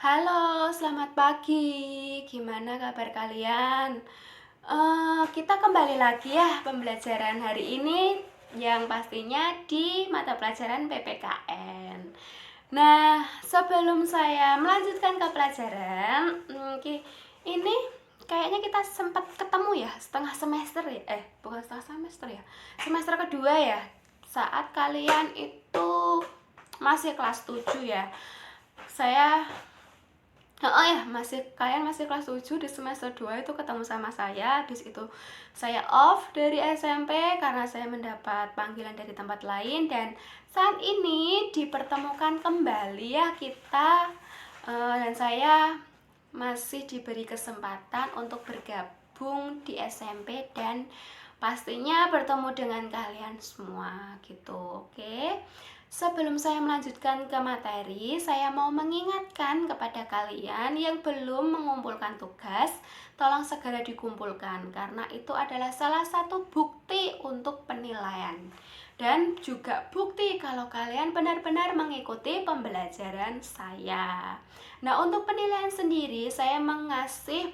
Halo, selamat pagi. Gimana kabar kalian? Kita kembali lagi ya pembelajaran hari ini yang pastinya di mata pelajaran PPKN. Nah, sebelum saya melanjutkan ke pelajaran, ini kayaknya kita sempat ketemu ya setengah semester ya. Bukan setengah semester ya. Semester kedua ya. Saat kalian itu masih kelas 7 ya. Saya kalian masih kelas 7 di semester 2 itu ketemu sama saya. Habis itu saya off dari SMP karena saya mendapat panggilan dari tempat lain, dan saat ini dipertemukan kembali ya kita, dan saya masih diberi kesempatan untuk bergabung di SMP dan pastinya bertemu dengan kalian semua gitu. Oke. Sebelum saya melanjutkan ke materi, saya mau mengingatkan kepada kalian yang belum mengumpulkan tugas, tolong segera dikumpulkan karena itu adalah salah satu bukti untuk penilaian dan juga bukti kalau kalian benar-benar mengikuti pembelajaran saya. Nah, untuk penilaian sendiri saya mengasih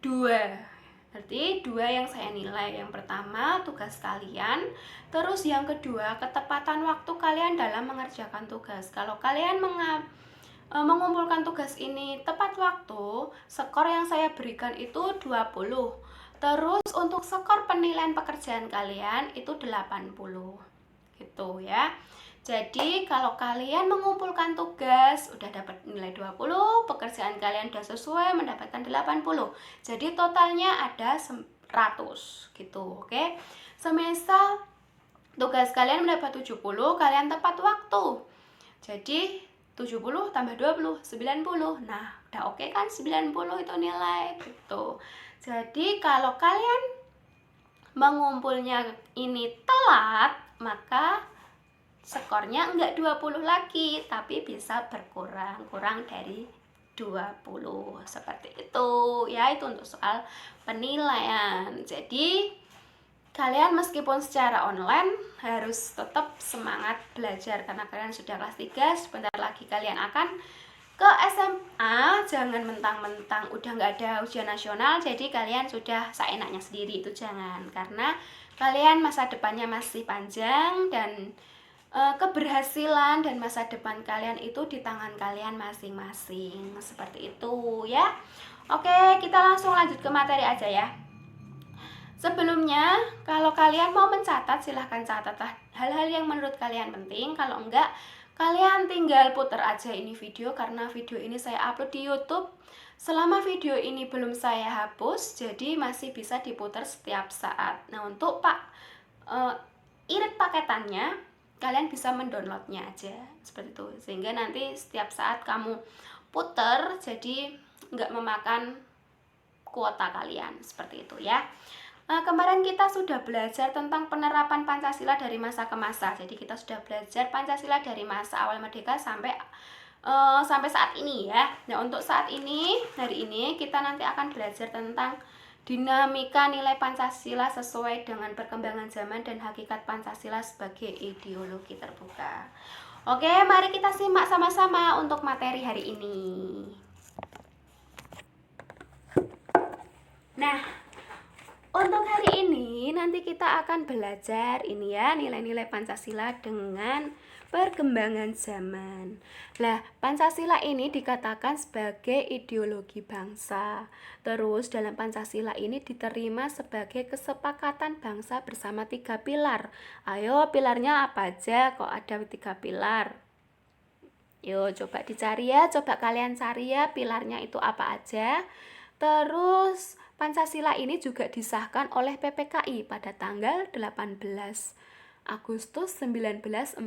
dua. Berarti dua yang saya nilai. Yang pertama tugas kalian, terus yang kedua ketepatan waktu kalian dalam mengerjakan tugas. Kalau kalian mengumpulkan tugas ini tepat waktu, skor yang saya berikan itu 20. Terus untuk skor penilaian pekerjaan kalian itu 80. Gitu ya. Jadi kalau kalian mengumpulkan tugas udah dapat nilai 20, pekerjaan kalian udah sesuai mendapatkan 80. Jadi totalnya ada 100 gitu, oke? Semisal tugas kalian mendapat 70, kalian tepat waktu. Jadi 70 tambah 20, 90. Nah, udah oke kan 90 itu nilai gitu. Jadi kalau kalian mengumpulnya ini telat, maka skornya enggak 20 lagi, tapi bisa berkurang, kurang dari 20. Seperti itu ya, itu untuk soal penilaian. Jadi kalian meskipun secara online harus tetap semangat belajar karena kalian sudah kelas 3, sebentar lagi kalian akan ke SMA. Jangan mentang-mentang udah nggak ada ujian nasional jadi kalian sudah seenaknya sendiri, itu jangan, karena kalian masa depannya masih panjang dan keberhasilan dan masa depan kalian itu di tangan kalian masing-masing. Seperti itu ya. Oke, kita langsung lanjut ke materi aja ya. Sebelumnya, kalau kalian mau mencatat, silahkan catatlah hal-hal yang menurut kalian penting. Kalau enggak, kalian tinggal putar aja ini video karena video ini saya upload di YouTube. Selama video ini belum saya hapus, jadi masih bisa diputar setiap saat. Nah, untuk irit paketannya, kalian bisa mendownloadnya aja seperti itu, sehingga nanti setiap saat kamu puter jadi nggak memakan kuota kalian, seperti itu ya. Kemarin kita sudah belajar tentang penerapan Pancasila dari masa ke masa. Jadi kita sudah belajar Pancasila dari masa awal merdeka sampai saat ini ya. Nah, untuk saat ini, hari ini kita nanti akan belajar tentang dinamika nilai Pancasila sesuai dengan perkembangan zaman dan hakikat Pancasila sebagai ideologi terbuka. Oke, mari kita simak sama-sama untuk materi hari ini. Nah, untuk hari ini nanti kita akan belajar ini ya, nilai-nilai Pancasila dengan perkembangan zaman. Lah, Pancasila ini dikatakan sebagai ideologi bangsa. Terus dalam Pancasila ini diterima sebagai kesepakatan bangsa bersama 3 pilar. Ayo, pilarnya apa aja kok ada 3 pilar? Yuk coba dicari ya, coba kalian cari ya pilarnya itu apa aja. Terus Pancasila ini juga disahkan oleh PPKI pada tanggal 18 Agustus 1945.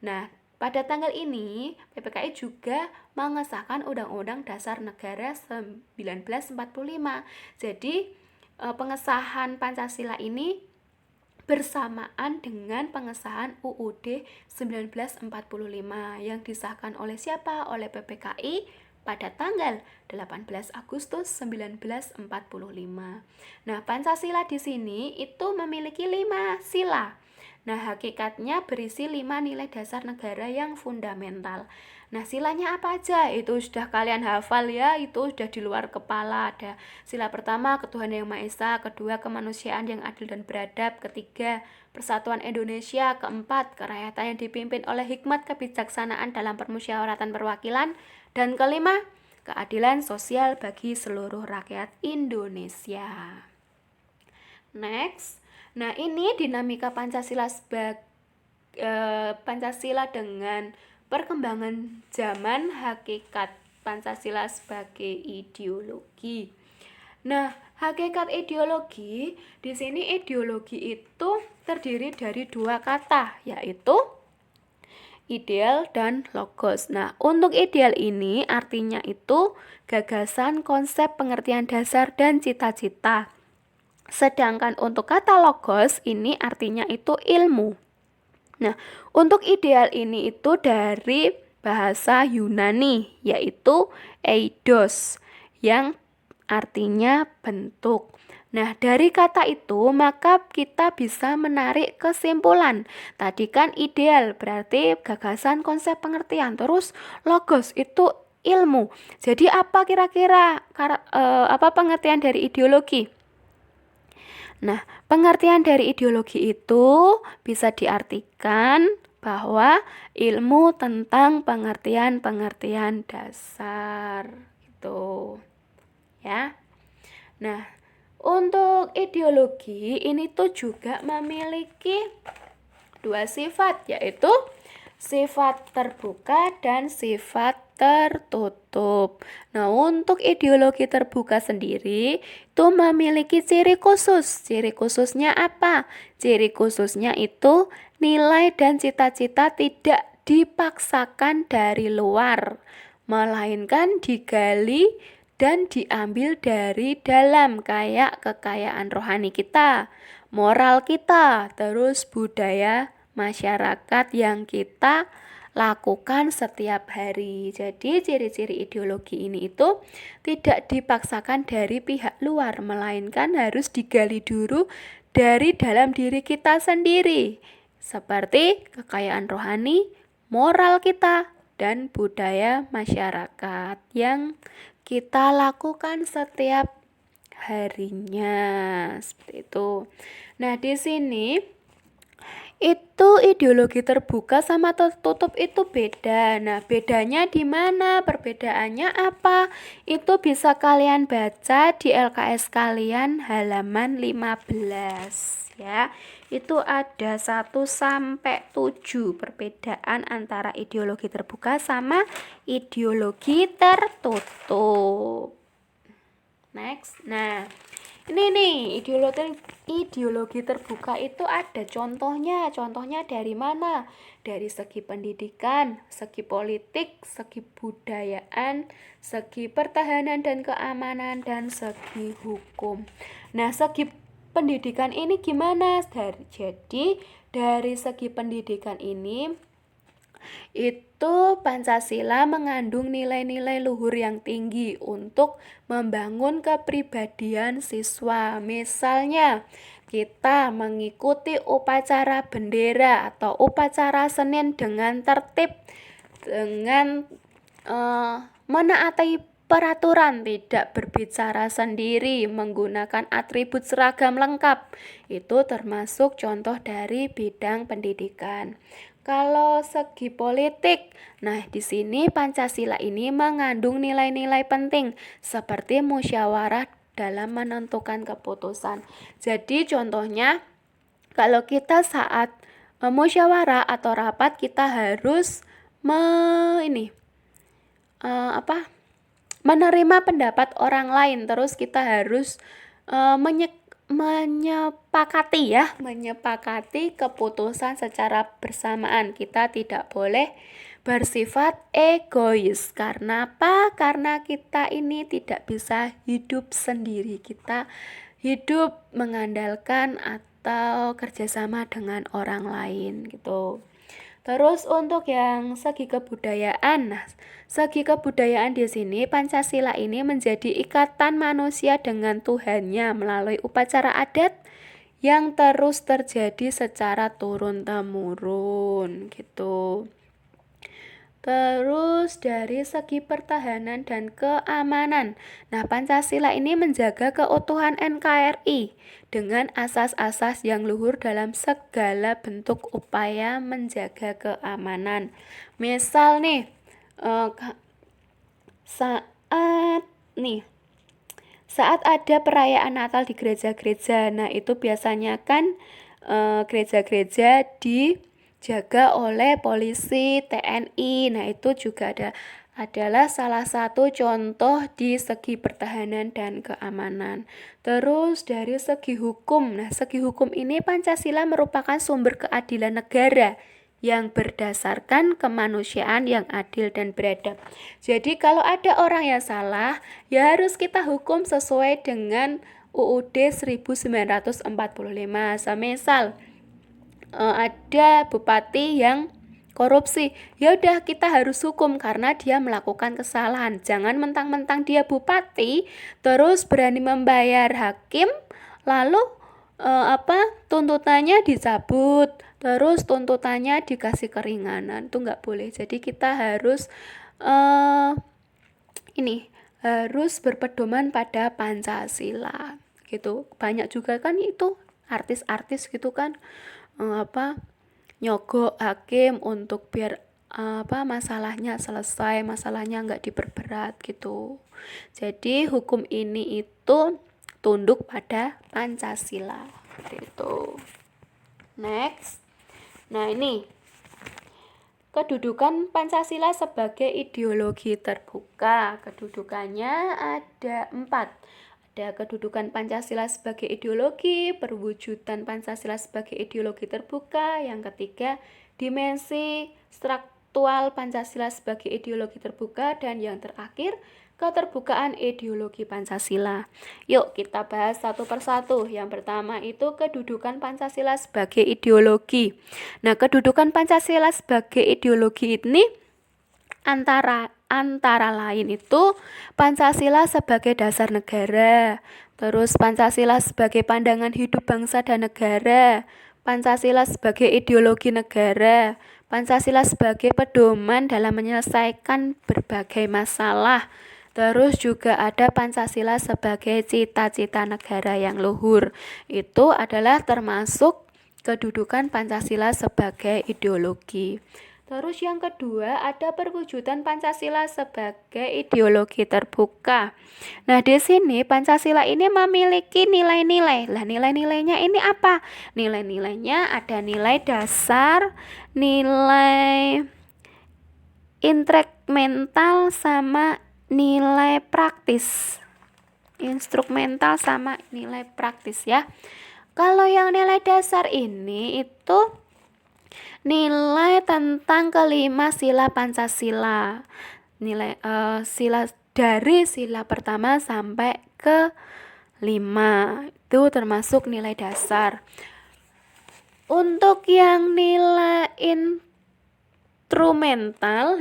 Nah, pada tanggal ini PPKI juga mengesahkan Undang-Undang Dasar Negara 1945. Jadi pengesahan Pancasila ini bersamaan dengan pengesahan UUD 1945 yang disahkan oleh siapa? Oleh PPKI pada tanggal 18 Agustus 1945. Nah, Pancasila di sini itu memiliki 5 sila. Nah, hakikatnya berisi 5 nilai dasar negara yang fundamental. Nah, silanya apa aja? Itu sudah kalian hafal ya, itu sudah di luar kepala. Ada sila pertama, ketuhanan yang Maha Esa, kedua, kemanusiaan yang adil dan beradab, ketiga, persatuan Indonesia, keempat, kerakyatan yang dipimpin oleh hikmat kebijaksanaan dalam permusyawaratan perwakilan, dan kelima, keadilan sosial bagi seluruh rakyat Indonesia. Next. Nah, ini dinamika Pancasila Pancasila dengan perkembangan zaman, hakikat Pancasila sebagai ideologi. Nah, hakikat ideologi, di sini ideologi itu terdiri dari 2 kata, yaitu ideal dan logos. Nah, untuk ideal ini artinya itu gagasan, konsep, pengertian dasar, dan cita-cita. Sedangkan untuk kata logos ini artinya itu ilmu. Nah, untuk ideal ini itu dari bahasa Yunani, yaitu eidos, yang artinya bentuk. Nah, dari kata itu maka kita bisa menarik kesimpulan. Tadi kan ideal berarti gagasan, konsep, pengertian. Terus logos itu ilmu. Jadi apa kira-kira pengertian dari ideologi? Nah, pengertian dari ideologi itu bisa diartikan bahwa ilmu tentang pengertian-pengertian dasar gitu. Ya. Nah, untuk ideologi ini tuh juga memiliki 2 sifat, yaitu sifat terbuka dan sifat tertutup. Nah, untuk ideologi terbuka sendiri itu memiliki ciri khusus. Ciri khususnya apa? Ciri khususnya itu nilai dan cita-cita tidak dipaksakan dari luar, melainkan digali dan diambil dari dalam, kayak kekayaan rohani kita, moral kita, terus budaya masyarakat yang kita lakukan setiap hari. Jadi ciri-ciri ideologi ini itu tidak dipaksakan dari pihak luar, melainkan harus digali dulu dari dalam diri kita sendiri, seperti kekayaan rohani, moral kita, dan budaya masyarakat yang kita lakukan setiap harinya. Seperti itu. Nah, di sini itu ideologi terbuka sama tertutup itu beda. Nah, bedanya di mana? Perbedaannya apa? Itu bisa kalian baca di LKS kalian halaman 15 ya. Itu ada 1 sampai 7 perbedaan antara ideologi terbuka sama ideologi tertutup. Next. Nah, ini nih ideologi terbuka itu ada contohnya. Contohnya dari mana? Dari segi pendidikan, segi politik, segi budayaan, segi pertahanan dan keamanan, dan segi hukum. Nah, segi pendidikan ini gimana? Jadi dari segi pendidikan ini itu Pancasila mengandung nilai-nilai luhur yang tinggi untuk membangun kepribadian siswa. Misalnya, kita mengikuti upacara bendera atau upacara Senin dengan tertib, dengan menaati peraturan, tidak berbicara sendiri, menggunakan atribut seragam lengkap. Itu termasuk contoh dari bidang pendidikan. Kalau segi politik, nah di sini Pancasila ini mengandung nilai-nilai penting seperti musyawarah dalam menentukan keputusan. Jadi contohnya kalau kita saat musyawarah atau rapat kita harus menerima pendapat orang lain, terus kita harus menyepakati keputusan secara bersamaan. Kita tidak boleh bersifat egois. Karena apa? Karena kita ini tidak bisa hidup sendiri. Kita hidup mengandalkan atau kerjasama dengan orang lain gitu. Terus untuk yang segi kebudayaan, segi kebudayaan di sini Pancasila ini menjadi ikatan manusia dengan Tuhannya melalui upacara adat yang terus terjadi secara turun-temurun gitu. Terus dari segi pertahanan dan keamanan. Nah, Pancasila ini menjaga keutuhan NKRI dengan asas-asas yang luhur dalam segala bentuk upaya menjaga keamanan. Misal nih, saat ada perayaan Natal di gereja-gereja. Nah, itu biasanya kan gereja-gereja dijaga oleh polisi, TNI. Nah, itu juga adalah salah satu contoh di segi pertahanan dan keamanan. Terus dari segi hukum. Nah, segi hukum ini Pancasila merupakan sumber keadilan negara yang berdasarkan kemanusiaan yang adil dan beradab. Jadi kalau ada orang yang salah, ya harus kita hukum sesuai dengan UUD 1945. Semisal ada bupati yang korupsi, ya udah kita harus hukum karena dia melakukan kesalahan. Jangan mentang-mentang dia bupati terus berani membayar hakim lalu tuntutannya dicabut, terus tuntutannya dikasih keringanan. Itu nggak boleh. Jadi kita harus harus berpedoman pada Pancasila gitu. Banyak juga kan itu artis-artis gitu kan nyogok hakim untuk biar masalahnya selesai, masalahnya nggak diperberat gitu. Jadi hukum ini itu tunduk pada Pancasila gitu. Next. Nah, ini kedudukan Pancasila sebagai ideologi terbuka. Kedudukannya ada 4. Ada kedudukan Pancasila sebagai ideologi, perwujudan Pancasila sebagai ideologi terbuka. Yang ketiga, dimensi struktural Pancasila sebagai ideologi terbuka. Dan yang terakhir, keterbukaan ideologi Pancasila. Yuk kita bahas satu persatu. Yang pertama itu kedudukan Pancasila sebagai ideologi. Nah, kedudukan Pancasila sebagai ideologi ini antara lain itu Pancasila sebagai dasar negara, terus Pancasila sebagai pandangan hidup bangsa dan negara, Pancasila sebagai ideologi negara, Pancasila sebagai pedoman dalam menyelesaikan berbagai masalah. Terus juga ada Pancasila sebagai cita-cita negara yang luhur. Itu adalah termasuk kedudukan Pancasila sebagai ideologi. Terus yang kedua ada perwujudan Pancasila sebagai ideologi terbuka. Nah, di sini Pancasila ini memiliki nilai-nilai. Lah, nilai-nilainya ini apa? Nilai-nilainya ada nilai dasar, nilai instrumental sama nilai praktis. Instrumental sama nilai praktis ya. Kalau yang nilai dasar ini itu nilai tentang kelima sila Pancasila. Nilai sila dari sila pertama sampai ke 5 itu termasuk nilai dasar. Untuk yang nilai instrumental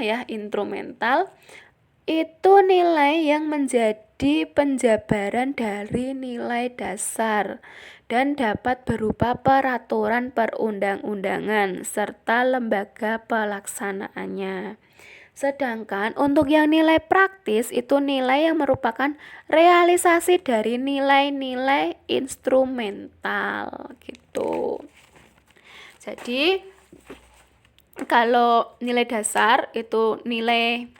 itu nilai yang menjadi penjabaran dari nilai dasar dan dapat berupa peraturan perundang-undangan serta lembaga pelaksanaannya. Sedangkan untuk yang nilai praktis itu nilai yang merupakan realisasi dari nilai-nilai instrumental gitu. Jadi kalau nilai dasar itu nilai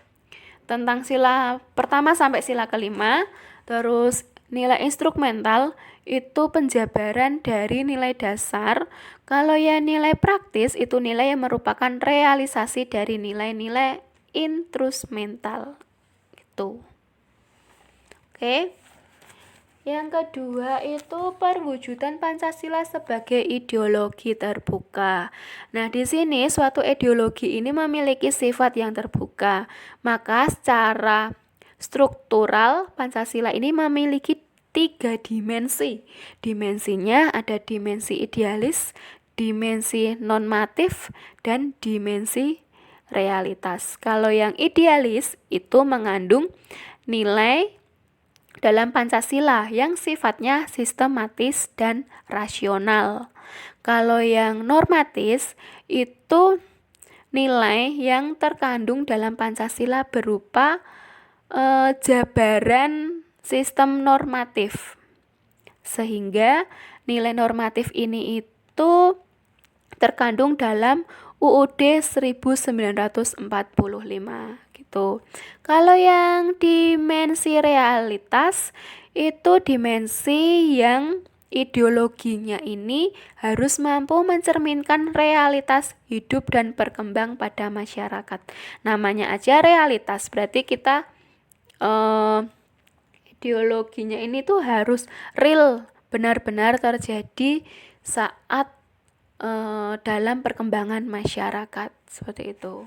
tentang sila pertama sampai sila kelima, terus nilai instrumental itu penjabaran dari nilai dasar. Kalau ya nilai praktis itu nilai yang merupakan realisasi dari nilai-nilai instrumental gitu. Oke. Yang kedua itu perwujudan Pancasila sebagai ideologi terbuka. Nah, di sini suatu ideologi ini memiliki sifat yang terbuka. Maka secara struktural Pancasila ini memiliki 3 dimensi. Dimensinya ada dimensi idealis, dimensi normatif, dan dimensi realitas. Kalau yang idealis itu mengandung nilai dalam Pancasila yang sifatnya sistematis dan rasional. Kalau yang normatis itu nilai yang terkandung dalam Pancasila berupa jabaran sistem normatif. Sehingga nilai normatif ini itu terkandung dalam UUD 1945 gitu. Kalau yang dimensi realitas itu dimensi yang ideologinya ini harus mampu mencerminkan realitas hidup dan berkembang pada masyarakat. Namanya aja realitas, berarti kita ideologinya ini tuh harus real, benar-benar terjadi saat dalam perkembangan masyarakat, seperti itu.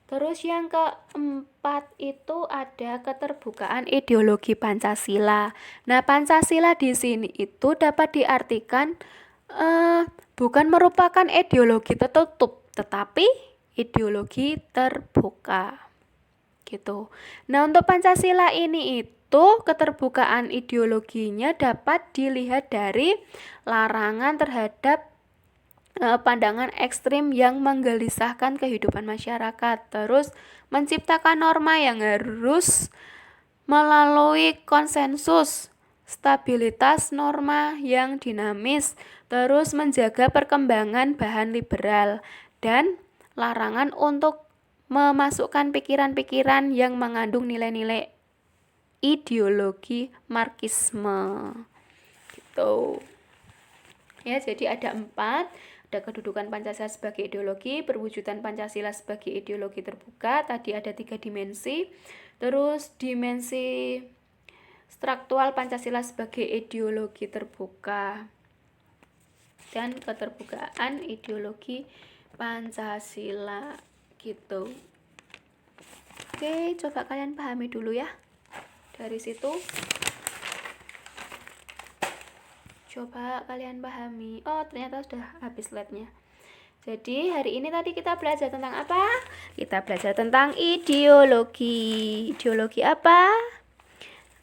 Terus yang keempat itu ada keterbukaan ideologi Pancasila. Nah, Pancasila di sini itu dapat diartikan bukan merupakan ideologi tertutup, tetapi ideologi terbuka. Gitu. Nah, untuk Pancasila ini itu keterbukaan ideologinya dapat dilihat dari larangan terhadap pandangan ekstrim yang menggelisahkan kehidupan masyarakat, terus menciptakan norma yang harus melalui konsensus, stabilitas norma yang dinamis, terus menjaga perkembangan bahan liberal, dan larangan untuk memasukkan pikiran-pikiran yang mengandung nilai-nilai ideologi Marxisme. Gitu. Ya, jadi ada 4. Ada kedudukan Pancasila sebagai ideologi, perwujudan Pancasila sebagai ideologi terbuka, tadi ada 3 dimensi, terus dimensi struktural Pancasila sebagai ideologi terbuka, dan keterbukaan ideologi Pancasila gitu. Oke, coba kalian pahami dulu ya. Dari situ coba kalian pahami. Oh, ternyata sudah habis slide-nya. Jadi hari ini tadi kita belajar tentang apa? Kita belajar tentang ideologi. Ideologi apa?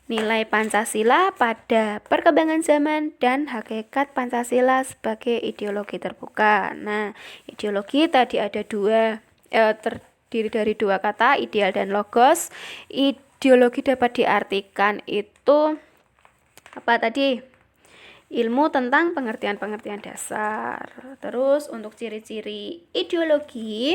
Nilai Pancasila pada perkembangan zaman dan hakikat Pancasila sebagai ideologi terbuka. Nah, ideologi tadi ada 2, terdiri dari 2 kata, ideal dan logos. Ideologi dapat diartikan itu apa tadi? Ilmu tentang pengertian-pengertian dasar. Terus untuk ciri-ciri ideologi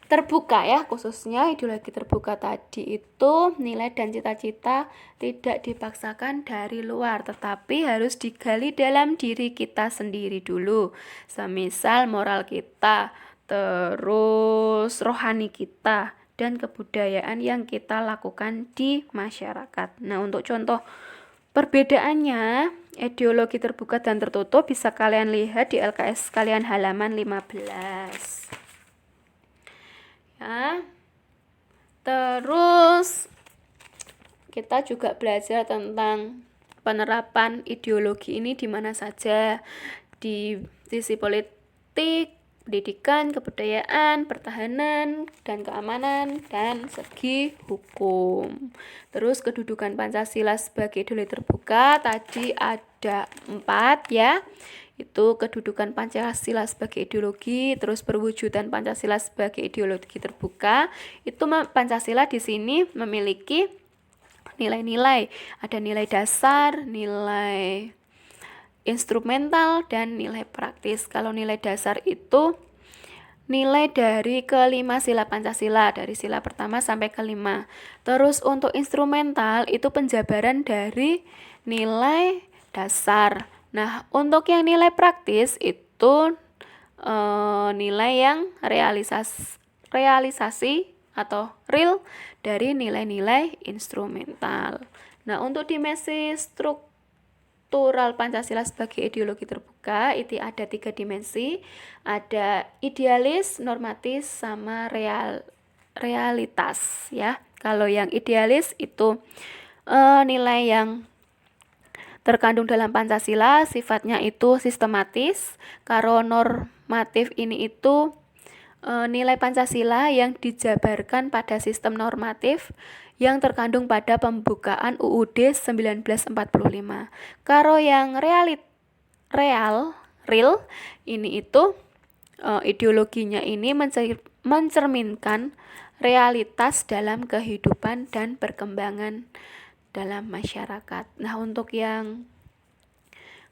terbuka ya, khususnya ideologi terbuka tadi itu nilai dan cita-cita tidak dipaksakan dari luar, tetapi harus digali dalam diri kita sendiri dulu. Semisal moral kita, terus rohani kita, dan kebudayaan yang kita lakukan di masyarakat. Nah, untuk contoh perbedaannya ideologi terbuka dan tertutup bisa kalian lihat di LKS kalian halaman 15. Ya. Terus kita juga belajar tentang penerapan ideologi ini di mana saja, di sisi politik, pendidikan, kebudayaan, pertahanan, dan keamanan, dan segi hukum. Terus kedudukan Pancasila sebagai ideologi terbuka tadi ada 4 ya. Itu kedudukan Pancasila sebagai ideologi, terus perwujudan Pancasila sebagai ideologi terbuka. Itu Pancasila di sini memiliki nilai-nilai. Ada nilai dasar, nilai instrumental, dan nilai praktis. Kalau nilai dasar itu nilai dari kelima sila Pancasila, dari sila pertama sampai kelima. Terus untuk instrumental itu penjabaran dari nilai dasar. Nah, untuk yang nilai praktis itu nilai yang realisasi atau real dari nilai-nilai instrumental. Nah, untuk dimensi struktural Pancasila sebagai ideologi terbuka itu ada 3 dimensi, ada idealis, normatis, sama realitas ya. Kalau yang idealis itu nilai yang terkandung dalam Pancasila sifatnya itu sistematis. Kalau normatif ini itu nilai Pancasila yang dijabarkan pada sistem normatif yang terkandung pada pembukaan UUD 1945. Karo yang real ini itu ideologinya ini mencerminkan realitas dalam kehidupan dan perkembangan dalam masyarakat. Nah, untuk yang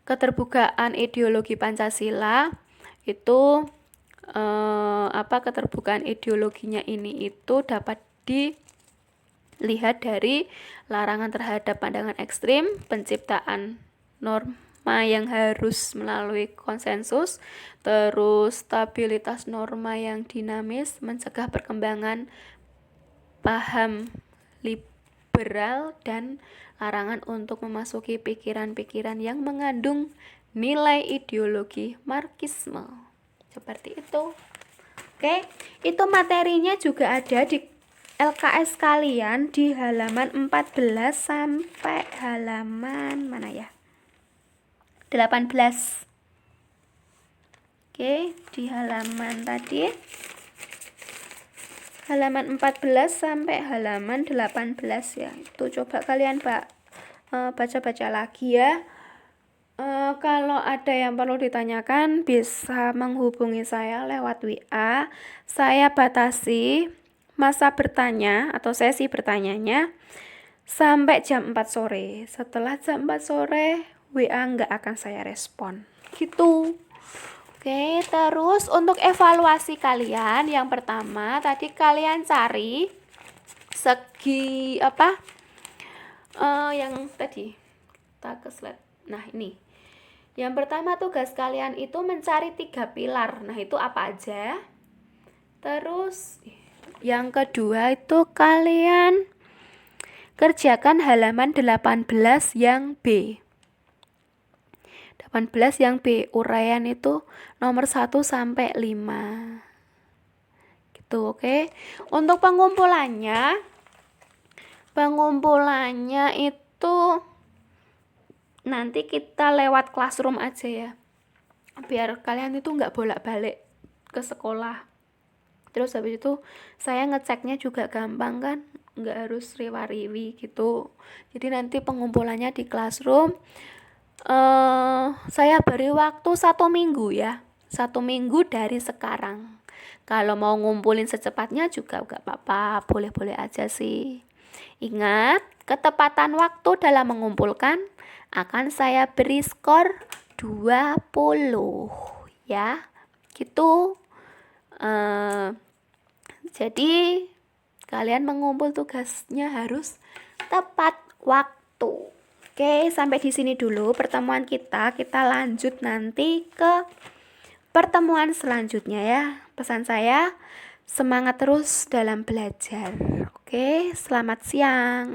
keterbukaan ideologi Pancasila itu keterbukaan ideologinya ini itu dapat dilihat dari larangan terhadap pandangan ekstrim, penciptaan norma yang harus melalui konsensus, terus stabilitas norma yang dinamis, mencegah perkembangan paham liberal, dan larangan untuk memasuki pikiran-pikiran yang mengandung nilai ideologi Marxisme. Seperti itu. Oke, itu materinya juga ada di LKS kalian di halaman 14 sampai halaman mana ya? 18. Oke, di halaman tadi halaman 14 sampai halaman 18 ya. Itu coba kalian baca-baca lagi ya. Kalau ada yang perlu ditanyakan bisa menghubungi saya lewat WA. Saya batasi masa bertanya atau sesi bertanyanya sampai jam 4 sore. Setelah jam 4 sore WA nggak akan saya respon. Gitu. Oke, terus untuk evaluasi kalian yang pertama tadi kalian cari segi yang tadi kita ke slide. Nah, ini. Yang pertama tugas kalian itu mencari 3 pilar. Nah, itu apa aja? Terus yang kedua itu kalian kerjakan halaman 18 yang B. 18 yang B, uraian itu nomor 1 sampai 5. Gitu, oke. Untuk pengumpulannya itu nanti kita lewat classroom aja ya, biar kalian itu nggak bolak-balik ke sekolah. Terus habis itu saya ngeceknya juga gampang kan, nggak harus riwa-riwi gitu. Jadi nanti pengumpulannya di classroom. Saya beri waktu 1 minggu ya, 1 minggu dari sekarang. Kalau mau ngumpulin secepatnya juga nggak apa-apa, boleh-boleh aja sih. Ingat, ketepatan waktu dalam mengumpulkan akan saya beri skor 20 ya, gitu. Jadi kalian mengumpul tugasnya harus tepat waktu. Oke, sampai di sini dulu pertemuan kita. Kita lanjut nanti ke pertemuan selanjutnya ya. Pesan saya, semangat terus dalam belajar. Oke, selamat siang.